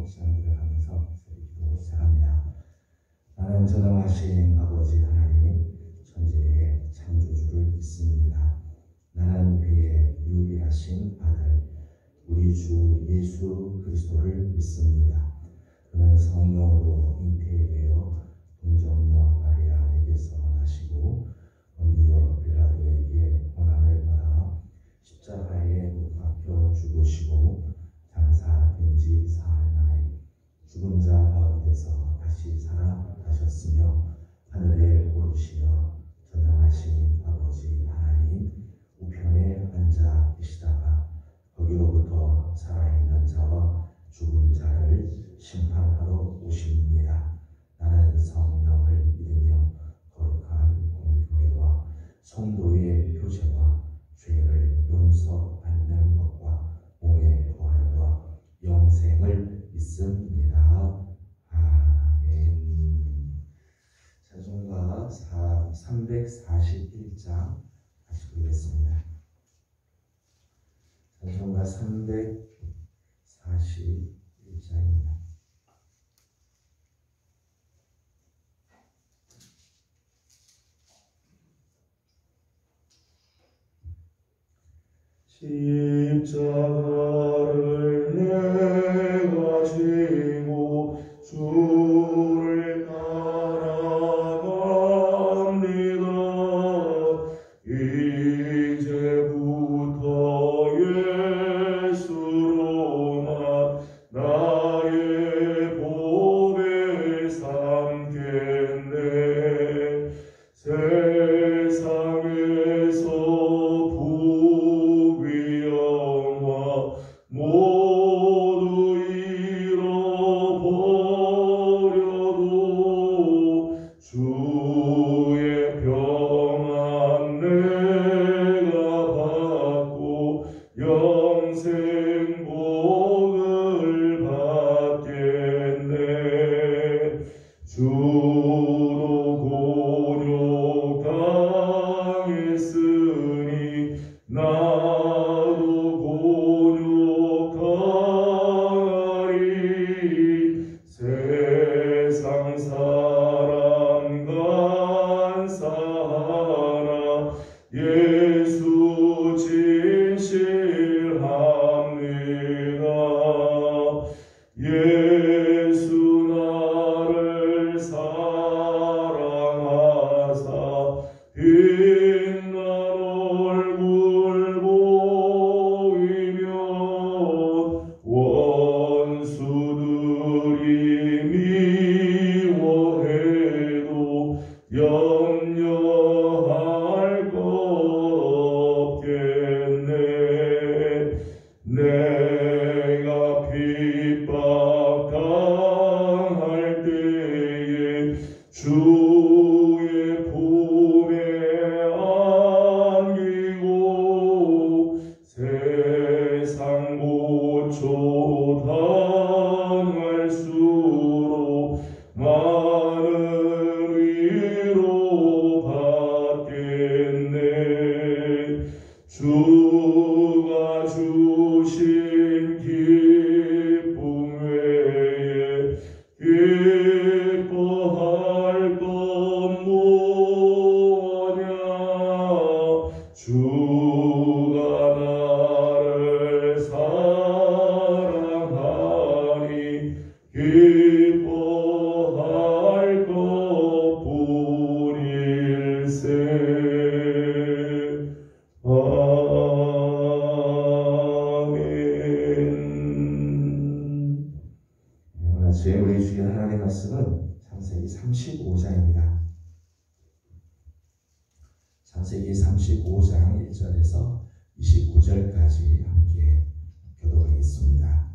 기도 시간 노력하면서 기도 시작합니다. 나는 전능하신 아버지 하나님, 천지의 창조주를 믿습니다. 나는 그의 유일하신 아들, 우리 주 예수 그리스도를 믿습니다. 그는 성령으로 잉태되어 동정녀 마리아에게서 나시고 본디오 빌라도에게 고난을 받아 십자가에 못 박혀 죽으시고 장사된 지 사흘 만에 죽은 자 가운데서 다시 살아나셨으며 하늘에 오르시어 전능하신 아버지 하나님 우편에 앉아 계시다가 거기로부터 살아있는 자와 죽은 자를 심판하러 오십니다. 나는 성령을 믿으며 거룩한 공교회와 성도의 교제와 죄를 용서받는 것과 몸의 부활과 영생을 믿습니다. 아멘. 찬송가 341장 다시 보겠습니다. 찬송가 341장입니다. 십자가를 내가 지고 주를 따라갑니다. 이제부터 예수로만 나의 복을 삼겠네. 세상에서 부귀영화 모두 잃어버려도 주의 평안 내가 받고 영생 복을 받겠네. 주도 곤욕 당했으니 나도 곤욕 당하리. 세상 사람 간사하나 예수 진실합니다. 예수 나를 사랑하사 빛난 얼굴 보이며 원수들이 미워해도 염려할 것 없겠네. 내가 핍박 당할 때에 주의 품에 안기고 세상 고초 당할수록 많은 위로 받겠네. 주가 주신 기쁨 외에 기뻐할 것 뭐냐. 주가 나를 사랑하니 기뻐할 것뿐일세. 아멘. 오늘 아침에 우리 주신 하나님의 말씀은 창세기 35장입니다. 창세기 35장 1절에서 29절까지 함께 교독하겠습니다.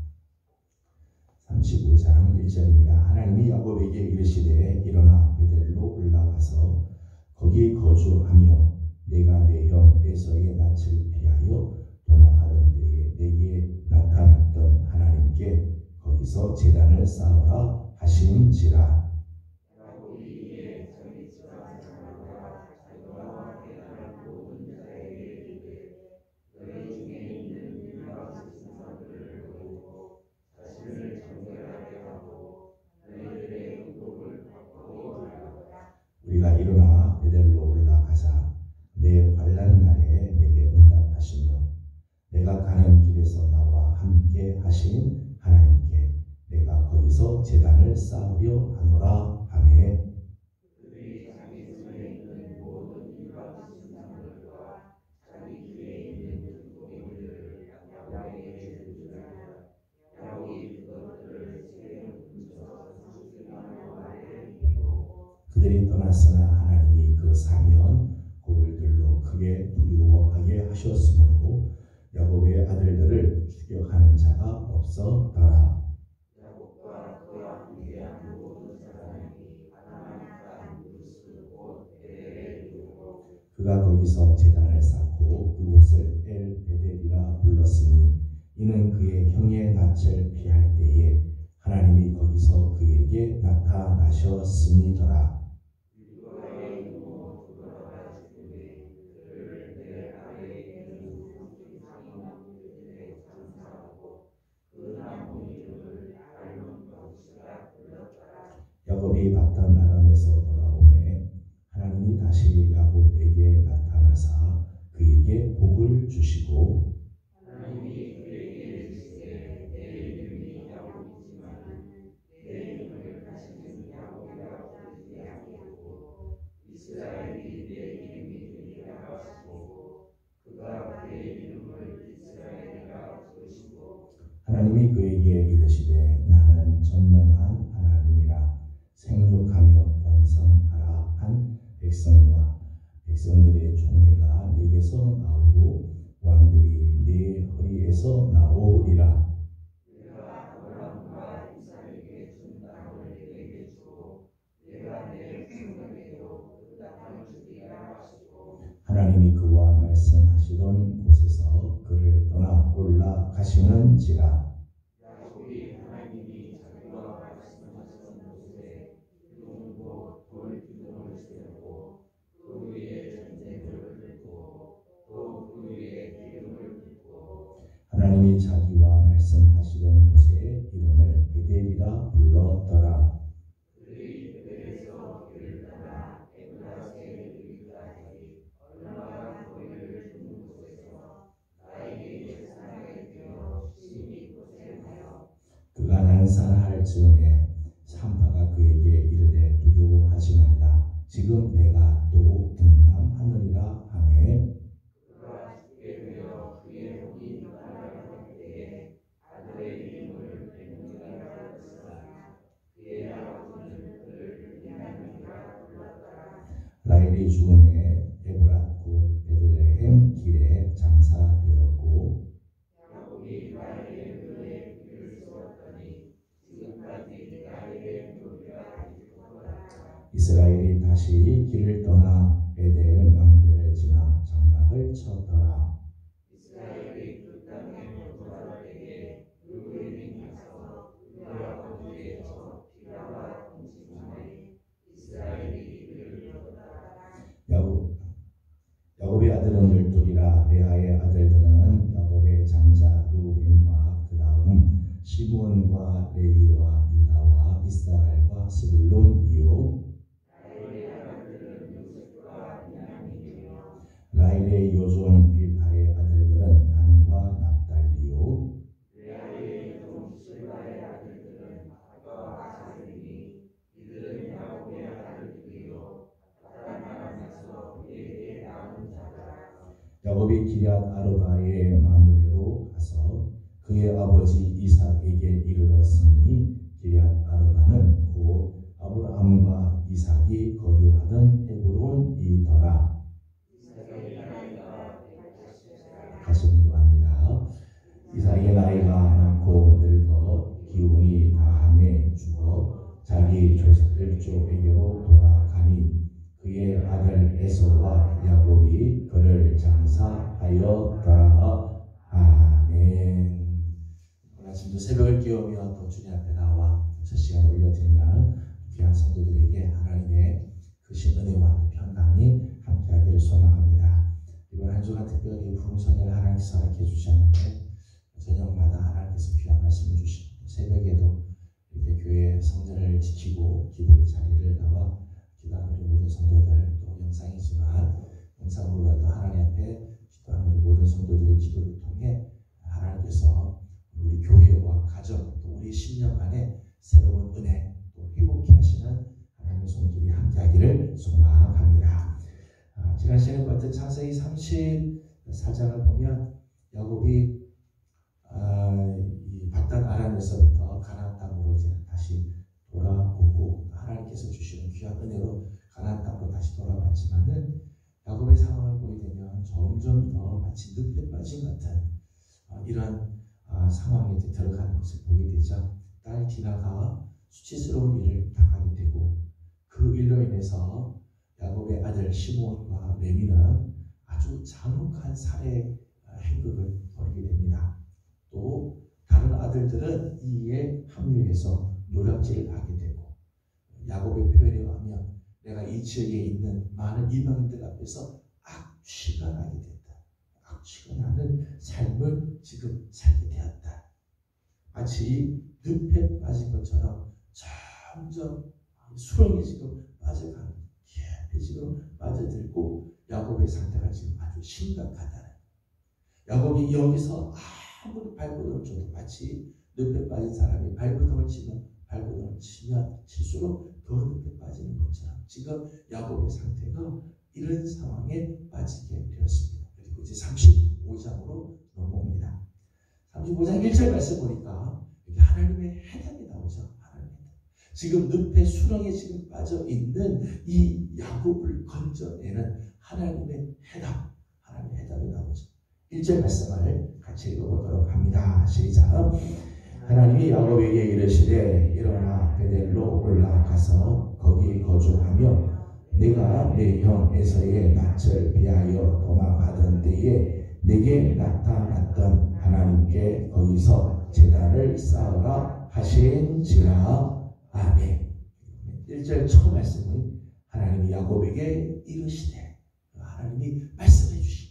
35장 1절입니다. 하나님이 야곱에게 이르시되 일어나 베델로 올라가서 거기 거주하며 내가 내 형 에서의 낯을 피하여 도망하던 때에 내게 나타났던 하나님께 거기서 제단을 쌓으라 하시는지라. 너희 중에 있는 유명한 신사들을 보고 자신을 정결하게 있게 하신 하나님께 내가 거기서 제단을 쌓으려 하노라 하매 그들이 떠났으나 하나님이 그 사면 고을들로 크게 두려워하게 하셨으므로 야곱의 아들들을 추격하는 자가 없었더라. 야곱과 그와 함께한 모든 사람이 하나님과 누스 곧 베델에 이르고 그가 거기서 제단을 쌓고 그곳을 엘 베델이라 불렀으니 이는 그의 형의 낯을 피할 때에 하나님이 거기서 그에게 나타나셨음이더라. 야곱이 바단 아람에서 돌아오매 하나님이 다시 야곱에게 나타나사 그에게 복을 주시고 하나님이 그에게 이르시되 내 이름이 야곱이지만 내 이름을 다시는 야곱이라 부르지 아니하고 이스라엘이 내 이름이 되리라 하시고 그가 내 이름을 이스라엘이라 부르시고 하나님이 그에게 이르시되 나는 전능한 하나님이라 생육하며 번성하라 한 백성들의 종회가 네게서 나오고 왕들이 네 허리에서 나오리라. 내가 아브라함과 이삭에게 준 땅을 내게 주고 내가 내 백성에게도 그 땅을 주리라 하시고 하나님이 그와 말씀하시던 곳에서 그를 떠나 올라가시는지라. 하나님이 자기와 말씀하시던 곳에 이름을 베델이라 불렀더라. 그들이 베델에서 길을 떠나 에브라스에 이르기까지 얼마나 거리를 두는 곳에서 나에게 예산하게 되어 심히 고생하여 그가 난산할 즈음에 산파가 그에게 이르되 두려워하지 말라. 지금 내가 또 등남하느니라 하매 그가 죽게 되어 그의 몸이 날아갈 때에 아들의 이름을 베냐민이라 불렀으나 그의 아버지는 그를 베냐민이라 불렀더라. 라헬이 죽음에 에브라 곧 베들레헴 길에 장사되었고 야곱이 라헬의 묘에 길을 세웠더니 지금까지 라헬의 묘가 있도다. 이스라엘이 다시 길을 떠나 베델 망대를 지나 장막을 쳤더라. 이스라엘이 그 땅에 돌아갈 때에 르우벤이 가서 그 아버지의 적 빌하와 동침하에 이스라엘이 그를 쫓더라. 야곱의 아들은 열둘이라. 레아의 아들들은 야곱의 장자 르우벤과 그 다음 시므온과 레위와 유다와 이스라엘과 스불론이요. 라헬의 요종 빌하의 아들들은 단과 납달리요. 레아의 요종 실바의 아들들은 갓과 아셀이니 이들은 야곱의 아들들이요 바단 아람에서 그에게 낳은 자라. 야곱이 기럇 아르바의 마므레로 가서 그의 아버지 이삭에게 이르렀으니 기럇 아르바는 곧 아브라함과 이삭이 거류하던 헤브론이더라. 다시 공부합니다. 이삭의 나이가 많고 늙어 기운이 다함에 죽어 자기 일족에게로 돌아가니 그의 아들 에서와 야곱이 그를 장사하였더라. 아멘. 오늘 아침도 새벽을 깨우며 또 주님 앞에 나와 첫 시간 올려드리는 귀한 성도들에게 하나님의 크신 은혜와 평강이 함께하기를 소망합니다. 이번 한 주간 특별히 부흥성회를 하나님께서 허락해 주셨는데 저녁마다 하나님께서 귀한 말씀을 주시고 새벽에도 이렇게 교회 성전을 지키고 기도의 자리를 나와 기도하는 우리 모든 성도들, 또 영상이지만 영상으로라도 하나님 앞에 기도하는 우리 모든 성도들의 기도를 통해 하나님께서 우리 교회 기억하시는 것 같은 창세기 34장을 보면 야곱이 이 바단 아람에서부터 가나안 땅으로 이제 다시 돌아오고 하나님께서 주시는 귀한 은혜로 가나안 땅으로 다시 돌아왔지만은 야곱의 상황을 보게 되면 점점 더 마치 늪에 빠진 같은 이런 상황에 들어가는 것을 보게 되죠. 딸 디나가 수치스러운 일을 당하게 되고 그 일로 인해서 야곱의 아들 시몬과 레위는 아주 잔혹한 살해 행극을 벌이게 됩니다. 또 다른 아들들은 이에 합류해서 노략질을 하게 되고 야곱의 표현에 의하면 내가 이 지역에 있는 많은 이방인들 앞에서 악취가 나게 된다. 악취가 나는 삶을 지금 살게 되었다. 마치 늪에 빠진 것처럼 점점 수렁에 지금 빠져가는 깊이 지금 빠져들고 야곱의 상태가 지금 아주 심각하다. 야곱이 여기서 아무리 발버둥을 쳐도 마치 늪에 빠진 사람이 발버둥을 치면 칠수록 더 늪에 빠지는 것처럼 지금 야곱의 상태가 이런 상황에 빠지게 되었습니다. 그리고 이제 35장으로 넘어옵니다. 35장 1절 말씀 보니까 여기 하나님의 해답이 나오죠. 하나님의 해답. 지금 늪에 수렁에 지금 빠져 있는 이 야곱을 건져내는 하나님의 해답, 하나님의 해답이 나오죠. 1절 말씀을 같이 읽어보도록 합니다. 시작. 하나님이 야곱에게 이르시되 일어나 베델로 올라가서 거기 거주하며 내가 내 형 에서의 낯을 피하여 도망하던 때에 내게 나타났던 하나님께 거기서 제단을 쌓으라 하신지라. 아멘. 1절 처음 말씀은 하나님이 야곱에게 이르시되 하나님이 말씀해 주신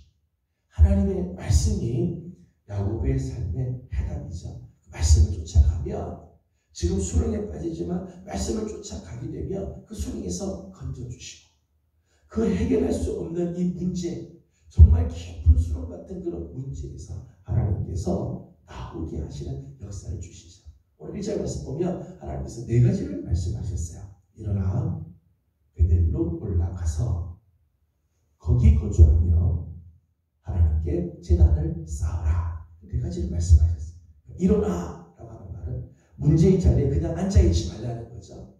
하나님의 말씀이 야곱의 삶의 해답이죠. 말씀을 쫓아가면 지금 수렁에 빠지지만 말씀을 쫓아가게 되면 그 수렁에서 건져주시고 그 해결할 수 없는 이 문제 정말 깊은 수렁 같은 그런 문제에서 하나님께서 나오게 하시는 역사를 주시죠. 오늘 1절 말씀 보면 하나님께서 네 가지를 말씀하셨어요. 일어나 베델로 올라가서 거기 거주하며 하나님께 제단을 쌓아라. 네 가지를 말씀하셨어요. 일어나라고 하는 말은 문제의 자리에 그냥 앉아있지 말라는 거죠.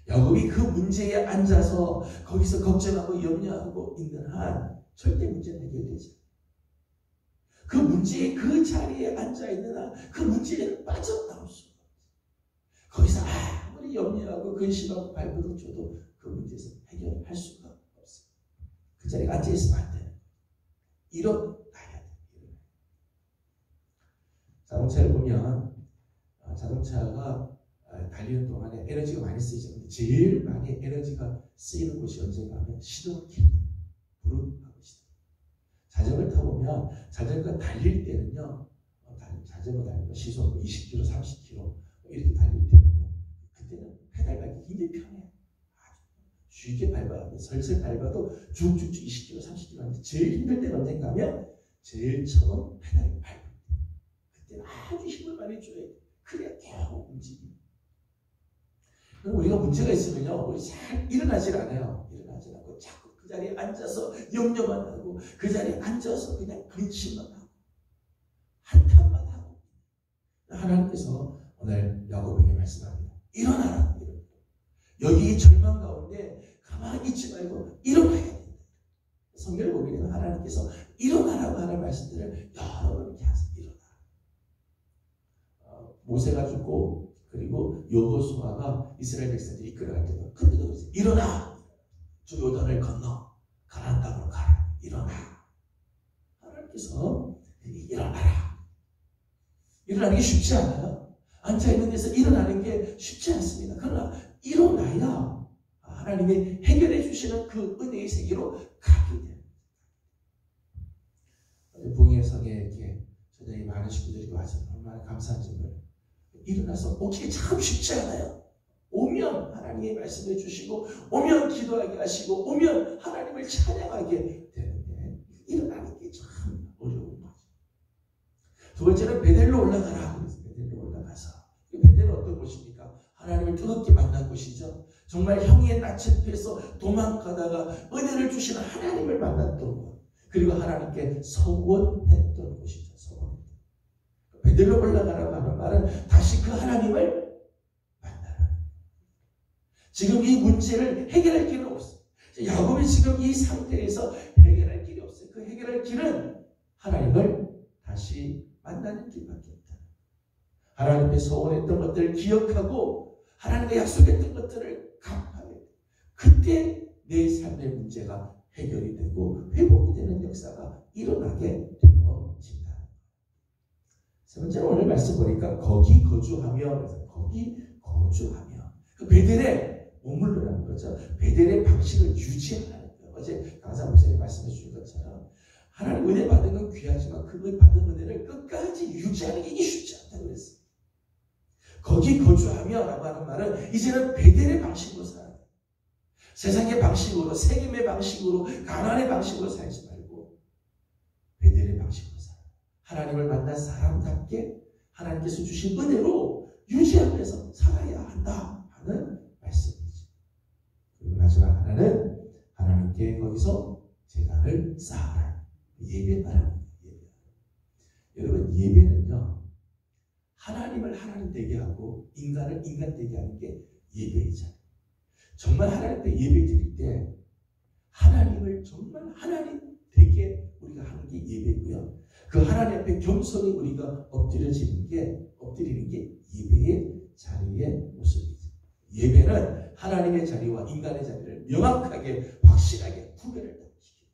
야곱이 그 문제에 앉아서 거기서 걱정하고 염려하고 있는 한 절대 문제는 해결되지. 그 문제에 그 자리에 앉아있는 한 그 문제를 빠져나올 수가 없어요. 거기서 아무리 염려하고 근심하고 발버둥 쳐도 그 문제에서 해결할 수가 없어요. 그 자리에 앉아있으면 안 돼요. 일어나야 돼요. 자동차를 보면 자동차가 달리는 동안에 에너지가 많이 쓰이죠. 근데 제일 많이 에너지가 쓰이는 곳이 언젠가 하면 시동을 킬 때, 불을 하고 시동. 자전거를 타보면 자전거 달릴 때는요, 자전거 달리면 시속 20km, 30km 이렇게 달릴 때는요, 그때는 페달 밟기 굉장히 편해요. 쉽게 밟아요. 설설 밟아도 쭉쭉쭉 20km, 30km 하는데 제일 힘들 때는 언젠가 하면 제일 처음 페달을 밟을 때. 그때는 아주 힘을 많이 줘야 돼. 그래야 계속 움직여요. 우리가 문제가 있으면요, 우리 잘 일어나질 않아요. 일어나질 않고 자꾸 그 자리에 앉아서 염려만 하고 그 자리에 앉아서 그냥 근심만 하고 한탄만 하고. 하나님께서 오늘 야곱에게 말씀합니다. 일어나라. 여기 절망 가운데 가만히 있지 말고 일어나야 된다. 성경을 보게 되면 하나님께서 일어나라고 하는 말씀들을 여러 번 이렇게 하세요. 일어나라. 모세가 죽고 그리고 여호수아가 이스라엘 백성들이 이끌어갈 때도 그때도 그랬어요. 일어나. 저 요단을 건너 가나안 땅으로 가라. 일어나. 하나님께서 일어나라. 일어나는 게 쉽지 않아요. 앉아있는 데서 일어나는 게 쉽지 않습니다. 그러나 일어나야 하나님이 해결해 주시는 그 은혜의 세계로 가게 돼요. 부흥회성에 이렇게 저녁에 많은 식구들이 와서 얼마나 감사한지 몰라요. 일어나서 오기 참 쉽지 않아요. 오면 하나님의 말씀해 주시고 오면 기도하게 하시고 오면 하나님을 찬양하게 되는데 일어나는 게 참 어려운 거죠. 두 번째는 베델로 올라가라. 베델로 올라가서 베델은 어떤 곳입니까? 하나님을 뜨겁게 만난 곳이죠. 정말 형의 낯을 피해서 도망가다가 은혜를 주시는 하나님을 만났던 것. 그리고 하나님께 서원했던 곳이죠. 서원. 베들로 올라가라고 하는 말은 다시 그 하나님을 만나라. 지금 이 문제를 해결할 길은 없어요. 야곱이 지금 이 상태에서 해결할 길이 없어요. 그 해결할 길은 하나님을 다시 만나는 길밖에 없다. 하나님께 소원했던 것들을 기억하고 하나님께 약속했던 것들을 갚아야 돼. 그때 내 삶의 문제가 해결이 되고 회복이 되는 역사가 일어나게 되어진다. 세 번째로 오늘 말씀 보니까 거기 거주하며, 거기 거주하며. 그 베델에 머물러라는 거죠. 베델의 방식을 유지하는 거예요. 어제 강사 목사님이 말씀해 주신 것처럼 하나님 은혜 받은 건 귀하지만 그 받은 은혜를 끝까지 유지하는 게 쉽지 않다고 그랬어요. 거기 거주하며 라고 하는 말은 이제는 베델의 방식으로 살아요. 세상의 방식으로, 세겜의 방식으로, 가나안의 방식으로 살지 말고 베델의 방식으로 살아요. 하나님을 만난 사람답게 하나님께서 주신 은혜로 유지하면서 살아야 한다 하는 말씀이죠. 그리고 마지막 하나는 하나님께 거기서 제단을 쌓아라. 예배 말합니다. 예배. 여러분, 예배는요, 하나님을 하나님 되게 하고 인간을 인간 되게 하는 게 예배이잖아요. 정말 하나님께 예배 드릴 때 하나님을 정말 하나님 되게 우리가 하는 게 예배고요. 그 하나님 앞에 겸손히 우리가 엎드리는 게 예배의 자리의 모습이죠. 예배는 하나님의 자리와 인간의 자리를 명확하게 확실하게 구별을 시켜요.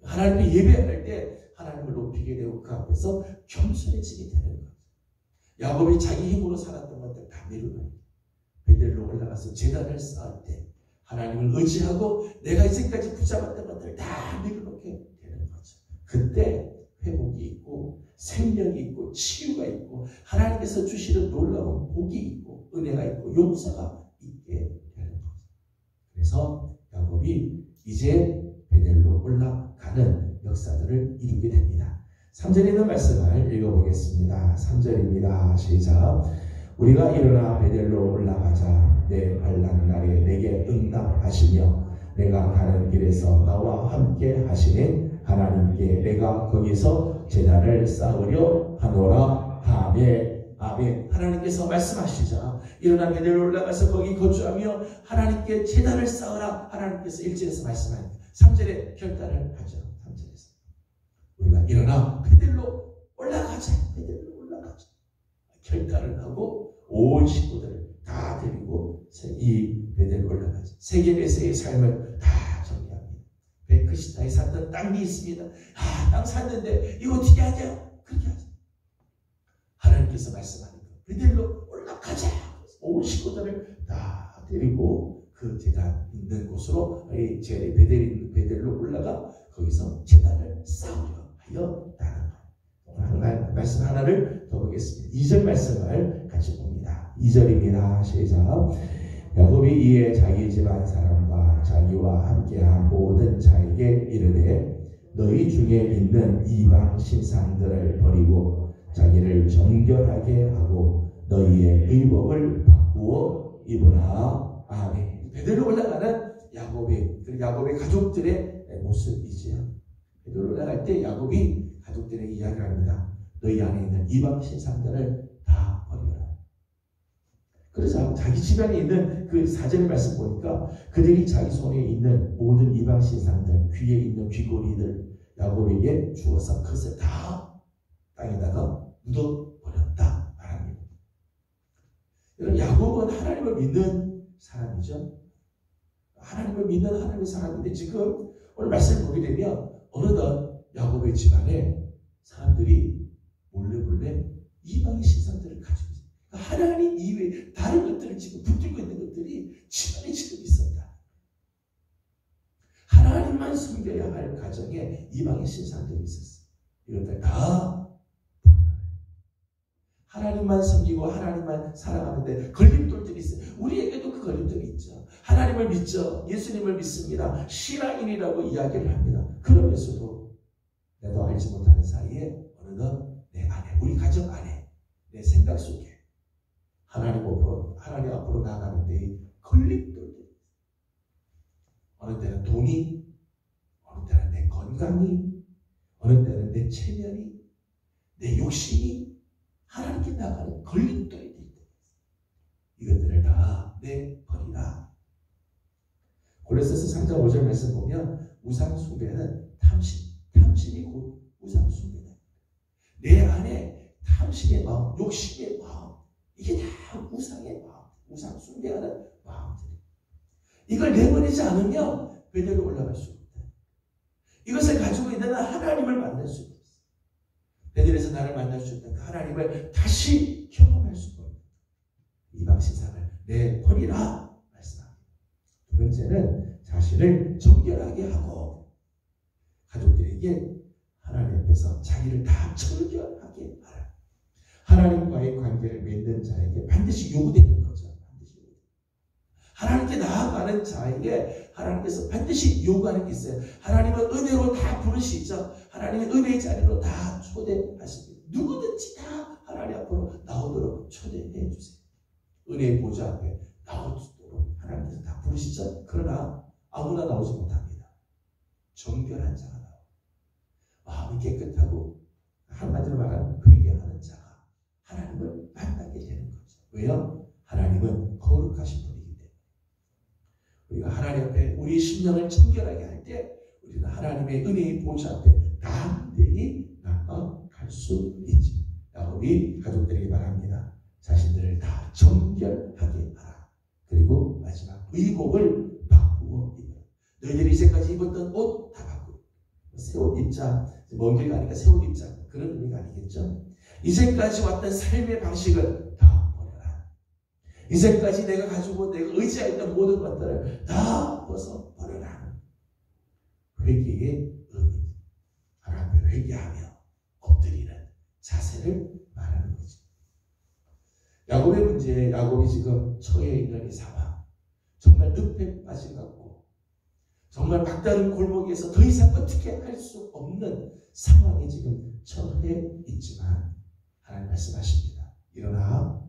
하나님께 예배할 때 하나님을 높이게 되고 그 앞에서 겸손해지게 되는 거예요. 야곱이 자기 힘으로 살았던 것들 다 내려놔요. 베델로 올라가서 제단을 쌓을 때 하나님을 의지하고 내가 이제까지 붙잡았던 것들 다 내려놓게 되는 거죠. 그때 회복이 있고 생명이 있고 치유가 있고 하나님께서 주시는 놀라운 복이 있고 은혜가 있고 용서가 있게 되는 거죠. 그래서 야곱이 이제 베델로 올라가는 역사들을 이루게 됩니다. 3절에 있는 말씀을 읽어보겠습니다. 3절입니다. 시작. 우리가 일어나 베델로 올라가자. 내 환난 날에 내게 응답하시며 내가 가는 길에서 나와 함께 하시는 하나님께 내가 거기서 제단을 쌓으려 하노라. 아멘. 아멘. 하나님께서 말씀하시자. 일어나 베델로 올라가서 거기 거주하며 하나님께 제단을 쌓으라. 하나님께서 1절에서 말씀하니까 3절에 결단을 하죠. 3절에서 우리가 일어나 베델로 올라가자. 베델로 올라가자. 결단을 하고 온 식구들을 다 데리고 이 베델로 올라가자. 세겜에서의 삶을 다 정리합니다. 베크시타에 샀던 땅이 있습니다. 땅 샀는데 이거 어떻게 하냐? 그렇게 하자. 하나님께서 말씀하는 거. 베델로 올라가자. 온 식구들을 다 데리고 그 제단 있는 곳으로 베델로 올라가 거기서 제단을 쌓으려 하여 나아가. 말씀 하나를 더 보겠습니다. 2절 말씀을 같이 봅니다. 2절입니다. 시작. 야곱이 이에 자기 집안 사람과 자기와 함께한 모든 자에게 이르되 너희 중에 있는 이방 신상들을 버리고 자기를 정결하게 하고 너희의 의복을 바꾸어 입으라. 아멘. 베델로 올라가는 야곱의 가족들의 모습이지요. 베델로 올라갈 때 야곱이 가족들에게 이야기를 합니다. 너희 안에 있는 이방 신상들을 다 버려라. 그래서 자기 집안에 있는 그 4절의 말씀 보니까 그들이 자기 손에 있는 모든 이방 신상들, 귀에 있는 귀고리들 야곱에게 주어서 그것을 다 땅에다가 묻어버렸다 말합니다. 여러분, 야곱은 하나님을 믿는 사람이죠. 하나님을 믿는 하나님의 사람인데 지금 오늘 말씀을 보게 되면 어느덧 야곱의 집안에 사람들이 몰래 이방의 신상들을 가지고 있어요. 하나님 이외에 다른 것들을 지금 붙들고 있는 것들이 집안에 지금 있었다. 하나님만 섬겨야 할 가정에 이방의 신상들이 있었어요. 이것들 다 하나님만 섬기고 하나님만 살아가는데 걸림돌들이 있어요. 우리에게도 그 걸림돌이 있죠. 하나님을 믿죠. 예수님을 믿습니다. 신앙인이라고 이야기를 합니다. 그러면서도 내도 알지 못하는 사이에 어느덧 내 안에, 우리 가정 안에, 내 생각 속에 하나님 앞으로 나아가는 데 걸림돌들. 어느 때는 돈이, 어느 때는 내 건강이, 어느 때는 내 체면이, 내 욕심이 하나님께 나가는 걸림돌이 될 때, 이것들을 다 내버리라. 골로새서 3장 5절 말씀 보면 우상 숭배는 탐심이 곧 우상 숭배다. 내 안에 탐심의 마음, 욕심의 마음, 이게 다 우상의 마음, 우상 숭배하는 마음들. 이걸 내버리지 않으면 베델로 올라갈 수 없다. 이것을 가지고 있는 하나님을 만날 수 없어. 베델에서 나를 만날 수 있는 그 하나님을 다시 경험할 수가 없다. 이방 신상을 내버리라 말씀합니다. 두 번째는 자신을 정결하게 하고 가족들에게 하나님 앞에서 자기를 다 정결하게 하라. 하나님과의 관계를 맺는 자에게 반드시 요구되는 거죠. 하나님께 나아가는 자에게 하나님께서 반드시 요구하는 게 있어요. 하나님은 은혜로 다 부르시죠. 하나님의 은혜의 자리로 다 초대하십니다. 누구든지 다 하나님 앞으로 나오도록 초대해 주세요. 은혜의 보좌 앞에 나오도록 하나님께서 다 부르시죠. 그러나 아무나 나오지 못합니다. 정결한 자가 나오고 마음이 깨끗하고 한마디로 말하면 회개하는 자가 하나님을 만나게 되는 거죠. 왜요? 하나님은 거룩하신 분이기 때문에. 우리가 하나님 앞에 우리의 심령을 청결하게 할 때 우리는 하나님의 은혜의 보좌 앞에 담대히 나아갈 수 있지. 야곱이 가족들에게 말합니다. 자신들을 다 정결하게 하라. 그리고 마지막 의복을 바꾸어 입어라. 너희들이 이제까지 입었던 옷 다 바꾸고 새 옷 입자. 먼 길 가니까 새 옷 입자. 그런 의미가 아니겠죠. 이제까지 왔던 삶의 방식을 다 버려라. 이제까지 내가 가지고 내가 의지했던 모든 것들을 다 벗어 버려라. 회개의 의미. 하나님 앞에 회개하며 엎드리는 자세를 말하는 거죠. 야곱의 문제, 야곱이 지금 처해 있는 이 상황, 정말 늪에 빠진 것 같고 정말 막다른 골목에서 더 이상 어떻게 할 수 없는 상황에 지금 처해 있지만 하나님 말씀하십니다. 일어나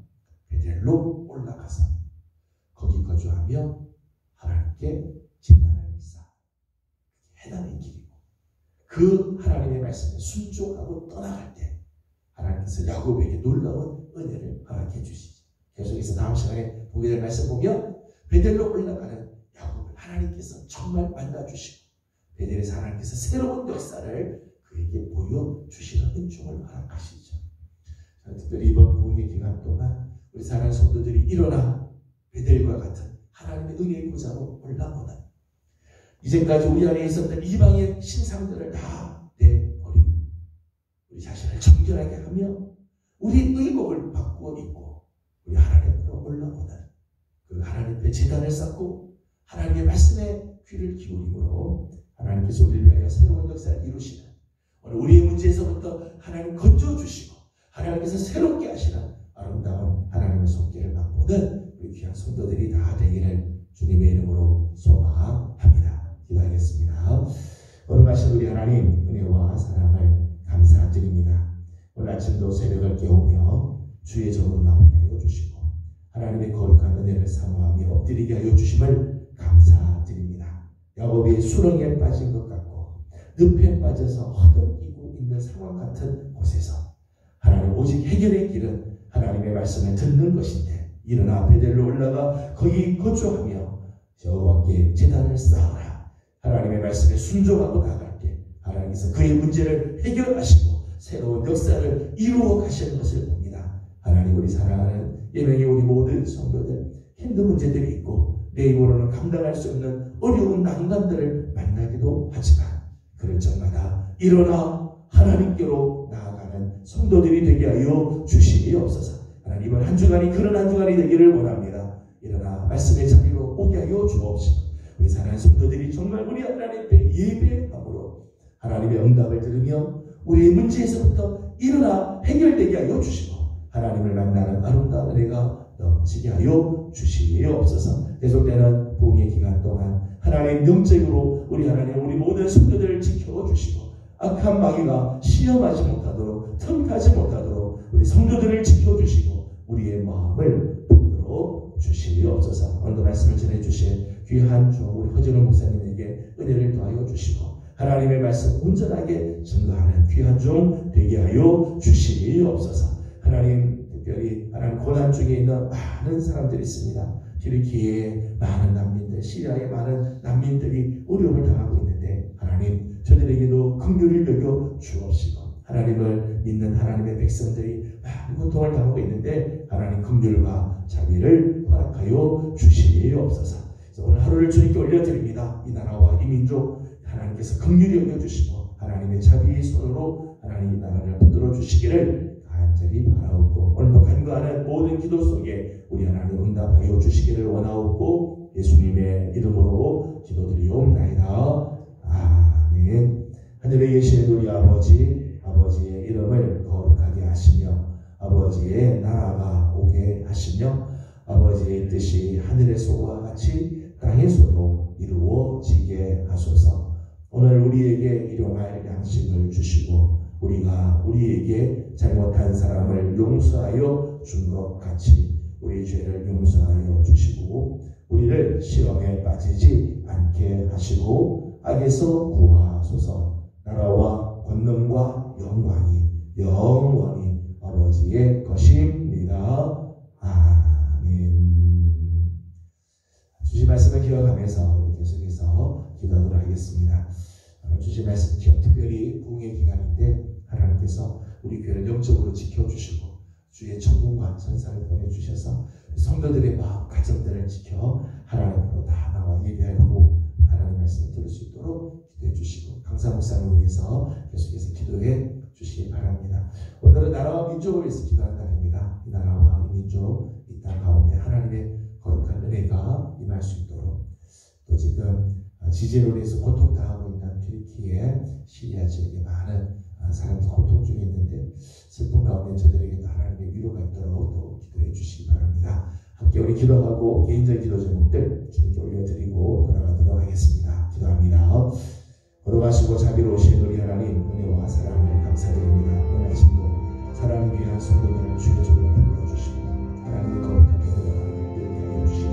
베델로 올라가서 거기 거주하며 하나님께 제단을 쌓아. 해당의 길이고 그 하나님의 말씀에 순종하고 떠나갈 때 하나님께서 야곱에게 놀라운 은혜를 허락해 주시죠. 계속해서 다음 시간에 보게 될 말씀 보면 베델로 올라가는 야곱을 하나님께서 정말 만나주시고 베델에서 하나님께서 새로운 역사를 그에게 보여주시는 은총을 허락하시죠. 특별히 이번 부흥의 기간 동안 우리 사랑하는 성도들이 일어나 베델과 같은 하나님의 은혜의 보좌로 올라오는 이제까지 우리 안에 있었던 이방의 신상들을 다 내버리고 우리 자신을 정결하게 하며 우리 의복을 바꾸어 입고 우리 하나님으로 올라오는 그 하나님의 제단을 쌓고 하나님의 말씀에 귀를 기울임으로 하나님께서 우리를 위하여 새로운 역사를 이루시는 오늘 우리의 문제에서부터 하나님 건져주시고 하나님께서 새롭게 하시는 아름다운 하나님의 손길을 맛보는 우리 귀한 성도들이 다 되기를 주님의 이름으로 소망합니다. 기도하겠습니다. 거룩하신 우리 하나님 은혜와 사랑을 감사드립니다. 오늘 아침도 새벽을 깨우며 주의 전으로 나오게 하여 주시고 하나님의 거룩한 은혜를 사모하며 엎드리게 하여 주심을 감사드립니다. 야곱이 수렁에 빠진 것 같고 늪에 빠져서 허덕이고 있는 상황 같은 곳에서 하나님 오직 해결의 길은 하나님의 말씀을 듣는 것인데 일어나 베델로 올라가 거기 거주하며 여호와께 제단을 쌓으라. 하나님의 말씀에 순종하고 나갈 때 하나님께서 그의 문제를 해결하시고 새로운 역사를 이루어 가시는 것을 봅니다. 하나님 우리 사랑하는 예명의 우리 모든 성도들 힘든 문제들이 있고 내 힘으로는 감당할 수 없는 어려운 난관들을 만나기도 하지만 그럴 적마다 일어나 하나님께로 나아가는 성도들이 되게 하여 주시옵소서. 하나님 이번 한 주간이 그런 한 주간이 되기를 원합니다. 일어나 말씀의 자리로 오게 하여 주옵시고 우리 사랑하는 성도들이 정말 우리 하나님 앞에 예배함으로 하나님의 응답을 들으며 우리의 문제에서부터 일어나 해결되게 하여 주시고 하나님을 만나는 아름다운 은혜가 넘치게 하여 주시옵소서. 계속되는 부흥의 기간 동안 하나님 영적으로 우리 하나님 우리 모든 성도들을 지켜주시고 악한 마귀가 시험하지 못하도록 틈타지 못하도록 우리 성도들을 지켜주시고 우리의 마음을 붙들어 주시옵소서. 오늘도 말씀을 전해주신 귀한 주 우리 허진호 목사님에게 은혜를 더하여 주시고 하나님의 말씀 온전하게 증거하는 귀한 종 되게 하여 주시옵소서. 하나님, 특별히 하나님 고난 중에 있는 많은 사람들이 있습니다. 튀르키예에 많은 난민들, 시리아에 많은 난민들이 어려움을 당하고 있는데 하나님, 저들에게도 긍휼을 여겨 주옵시고 하나님을 믿는 하나님의 백성들이 많은 고통을 당하고 있는데 하나님 긍휼과 자비를 허락하여 주시옵소서. 오늘 하루를 주님께 올려드립니다. 이 나라와 이 민족 하나님께서 긍휼히 여겨주시고 하나님의 자비의 손으로 하나님 이 나라를 붙들어 주시기를 간절히 바라옵고 오늘도 간구하는 모든 기도 속에 우리 하나님 응답하여 주시기를 원하옵고 예수님의 이름으로 기도드리옵나이다. 아멘. 하늘에 계신 우리 아버지, 아버지의 이름을 거룩하게 하시며 아버지의 나라가 오게 하시며 아버지의 뜻이 하늘에서와 같이 땅에서도 이루어지게 하소서. 오늘 우리에게 일용할 양식을 주시고 우리가 우리에게 잘못한 사람을 용서하여 준 것 같이 우리 죄를 용서하여 주시고 우리를 시험에 빠지지 않게 하시고 악에서 구하소서. 나라와 권능과 영광이 영원히 아버지의 것입니다. 아멘. 주신 말씀을 기억하면서 우리 계속해서 기도하도록 하겠습니다. 주신 말씀 기억, 특별히 부흥의 기간인데 하나님께서 우리 교회를 영적으로 지켜주시고 주의 천군과 천사를 보내주셔서 성도들의 마음, 가정들을 지켜 하나님으로 다 나와 예배하고 하나님의 말씀을 들을 수 있도록 기도해 주시고 강사 목사를 위해서 계속해서 기도해 주시기 바랍니다. 오늘은 나라와 민족을 위해서 기도한 날입니다. 이 나라와 이 민족, 이 땅 가운데 하나님의 거룩한 은혜가 임할 수 있도록 또 지금 지진으로 인해서 고통당하고 있는 튀르키예, 시리아 지역에 많은 사람들 고통 중에 있는데 슬픔 가운데 저들에게도 하나님의 위로가 있도록 또 기도해 주시기 바랍니다. 함께 우리 기도하고 개인적인 기도 제목들 주님께 올려드리고 돌아가도록 하겠습니다. 기도합니다. 거룩하시고 자비로우신 우리 하나님 은혜와 사랑을 감사드립니다. 오늘 아침도 사랑을 위한 성도들을 주의 종으로 불러주시고 하나님의 거룩한 은혜와 함께 하여 주시기